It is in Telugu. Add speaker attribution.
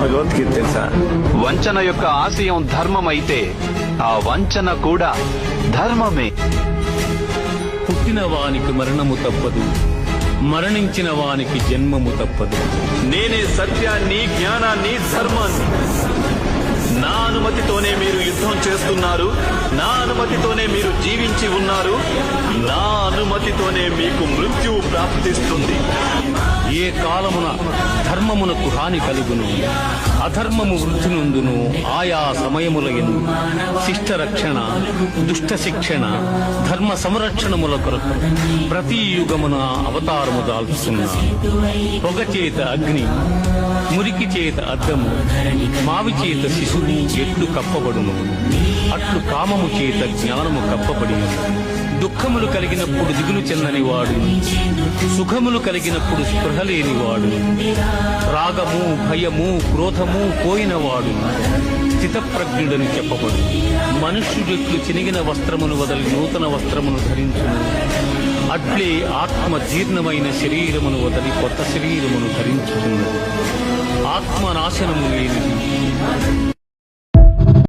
Speaker 1: భగవద్గీత తెలుసా?
Speaker 2: వంచన యొక్క ఆశయం ధర్మమైతే ఆ వంచన కూడా ధర్మమే.
Speaker 3: పుట్టిన వానికి మరణము తప్పదు, మరణించిన వానికి జన్మము తప్పదు.
Speaker 4: నేనే సత్యాన్ని, జ్ఞానాన్ని, ధర్మాన్ని. నా అనుమతితోనే మీరు యుద్ధం చేస్తున్నారు, నా అనుమతితోనే మీరు జీవించి ఉన్నారు, నా అనుమతితోనే మీకు మృత్యువు ప్రాప్తిస్తుంది.
Speaker 3: ఏ కాలమున ధర్మమునకు హాని కలుగును, అధర్మము వృద్ధి నొందును. ఆయా సమయముల యందు శిష్ట రక్షణ, దుష్ట శిక్షణ, ధర్మ సంరక్షణముల కొరకు ప్రతి యుగమున అవతారము దాల్చుతున్నా. పొగ చేత అగ్ని, మురికి చేత అద్దము, మావి చేత శిశువు ఎట్లు కప్పబడును, అట్లు కామము చేత జ్ఞానము కప్పబడి. దుఃఖములు కలిగినప్పుడు దిగులు చెందని వాడు, సుఖములు కలిగినప్పుడు స్పృహ లేనివాడు, రాగము, భయము, క్రోధము పోయినవాడు స్థితప్రజ్ఞుడని చెప్పబడు. మనుష్యుడెట్లు చినిగిన వస్త్రమును వదలి నూతన వస్త్రమును ధరించును, అట్లే ఆత్మ జీర్ణమైన శరీరమును వదలి కొత్త శరీరమును ధరించుతున్నది. ఆత్మ నాశనము లేనిది.